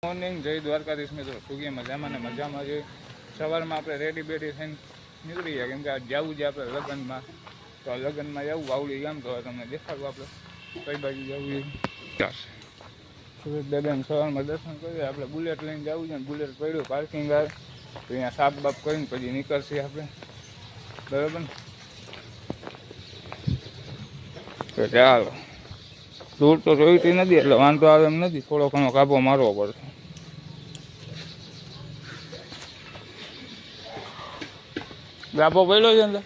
Morning જય દ્વારકાધીશ મિત્રો. સુગી મજામાં ને મજામાં જોઈએ. સવારમાં આપણે રેડી બેડી થઈને નીકળી જાય, કેમ કે જવું છે આપણે લગ્નમાં. તો લગ્નમાં જવું વાવડી ગામ, તો તમને દેખાડવું આપણે કઈ બાજુ જવું ચાલશે. સુરત દાદાને સવારમાં દર્શન કરીએ. આપણે બુલેટ લઈને જવું છે ને બુલેટ પડ્યું પાર્કિંગ આવે તો અહીંયા સાફ બાફ કરીને પછી નીકળશે આપણે, બરાબર ને? તો ચાલો, દૂર તો જોઈતી નથી એટલે વાંધો આવે એમ નથી, થોડો ઘણો કાપો મારવો પડશે. ગાભો પડ્યો છે અંદર.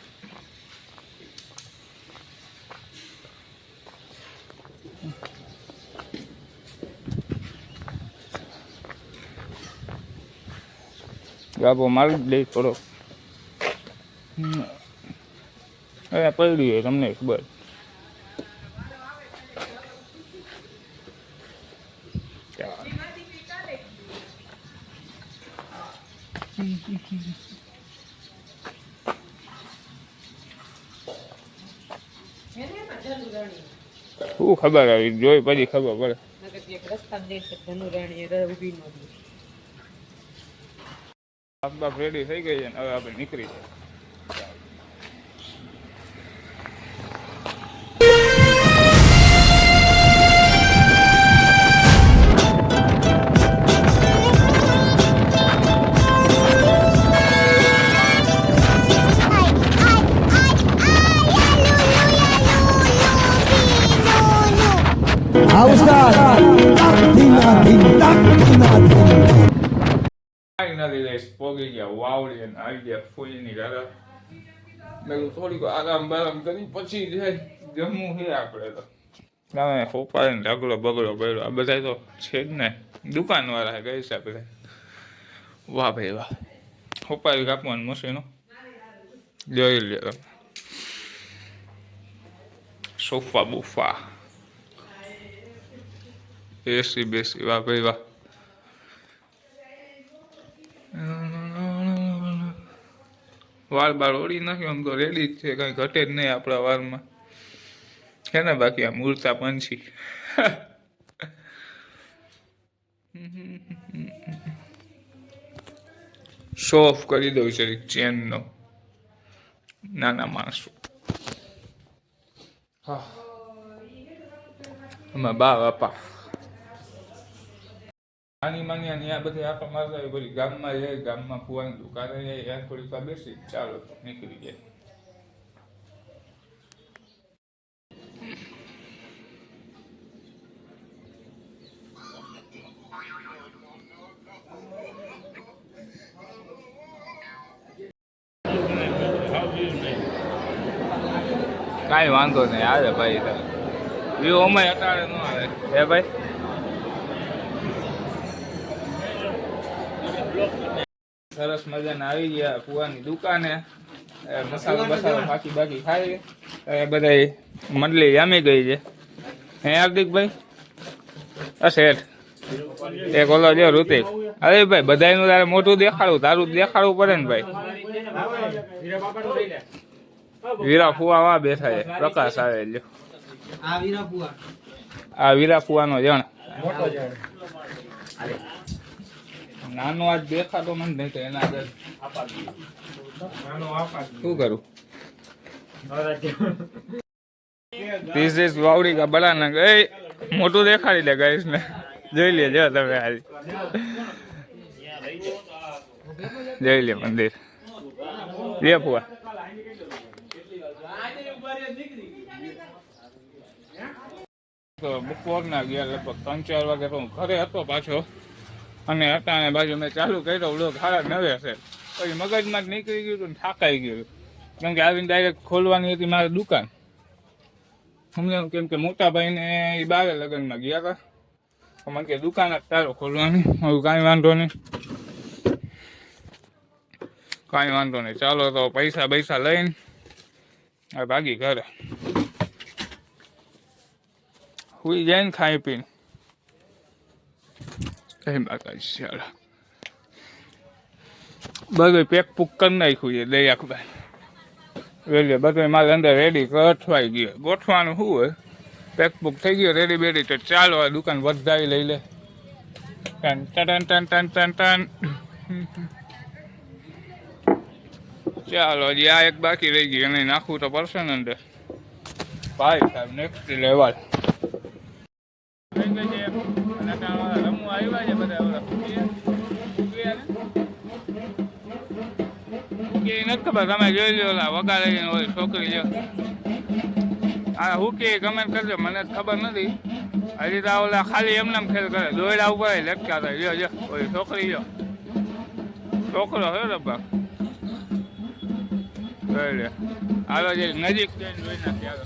ગાભો મારી જ દઈ થોડો. હવે પડ્યું હોય તમને ખબર. શું ખબર આવી, જોઈ પછી ખબર પડે. બાપ રેડી થઈ ગઈ છે ને હવે આપણે નીકળી જાય. પોગી ગયા વાવડી અને આવી ગયા ફૂલની ઘરે. મેં થોડીક આરામ બારામ કરી પછી જાય જમવું છે આપણે. તો તમે ખોપાઈને ઢગલો બગડો પડ્યો. આ બધા તો છે જ ને, દુકાન વાળા ગઈ છે બધા. વાહ ભાઈ વાહ, ખોપાઈ કાપવાનું મશીનો જોઈ લે. સોફા બુફા, એસી બેસી, વાહ ભાઈ વાહ. વાળ બાળ ઓળી નાખ્યો આમ તો રેડી જ છે, કઈ ઘટે જ નહીં આપણા વાળમાં છે ને. બાકી આમ ઉડતા પંછી શો ઓફ કરી દઉં છે ચેનનો, નાના માણસો. હા, એમાં બા બાપા નાની માની અને આ બધી આખા મારતા હોય. પછી ગામમાં જાય, ગામમાં ફુવાની દુકાને જાય, ત્યાં થોડીક વાર બેસી ચાલો નીકળી જાય. કાંઈ વાંધો નહીં, આવે ભાઈ. વ્યૂ અમાય અટાળે ન આવે હે ભાઈ. સરસ મજાના આવી ગયા ફુવાની દુકાને. મસાલો બસાલો બાકી બાકી ખાઈ બધા મંડળી જામી ગઈ છે. હે હાર્દિકભાઈ, શેઠ એક ઓલો જો ઋતિક. અરે ભાઈ બધાનું તારે મોટું દેખાડવું, તારું દેખાડવું પડે ને ભાઈ. વીરા ફુવા વા બેઠા છે, પ્રકાશ આવે જો. આ વીરા ફુવાનો જણ નાનો આજ દેખાતો મને નહીં તો એના આગળ શું કરું. ધીસ ઇઝ વાવડી કા બડા ના ગઈ. મોટું દેખાડી લે ગાઈસ ને, જોઈ લેજો તમે. આજ જોઈ લે મંદિર રે ફુવા. તો બપોરના ગયા લગભગ 3-4 વાગે તો હું ઘરે હતો પાછો. અને અટાણે બાજુ મેં ચાલુ કર્યો વ્લોગ 9:30 છે. પછી મગજમાં જ નીકળી ગયું હતું ને થાકાઈ ગયું, કેમ કે આવીને ડાયરેક્ટ ખોલવાની હતી મારી દુકાન. સમજાવું, કેમ કે મોટા ભાઈને એ બારે લગ્નમાં ગયા હતા. તો મને કે દુકાન જ તારો ખોલવાની. હવે કાંઈ વાંધો નહીં, કાંઈ વાંધો નહીં. ચાલો તો પૈસા પૈસા લઈને હવે ભાગી ઘરે. હુઈ જાય ને ખાઈ પીને. બધું પેક પૂક કરી નાખ્યું છે દયાકભાઈ. વેલી બધું મારે અંદર રેડી ગોઠવાઈ ગયો. ગોઠવાનું શું હોય, પેક પૂક થઈ ગયો રેડી બેડી. તો ચાલો આ દુકાન વધારી લઈ લે. Ton ton ton ton ton ચાલો હજી આ એક બાકી રહી ગઈ એને નાખવું તો પડશે ને અંદર ભાઈ સાહેબ નેક્સ્ટ લેવલ રમવા આવ્યા છે બધા નથી ખબર તમે જોઈ લો વગાડે હોય છોકરી જો આ હું કે કમેન્ટ કરજો મને ખબર નથી હજી તો ઓલા ખાલી એમને ખેલ કરે દોયડા ઉપર લટકા થાય જો ઓલી છોકરી જો છોકરો હે રબ્બા જોઈ લે હાલો જે નજીક જઈને જોઈ નાખી હાલો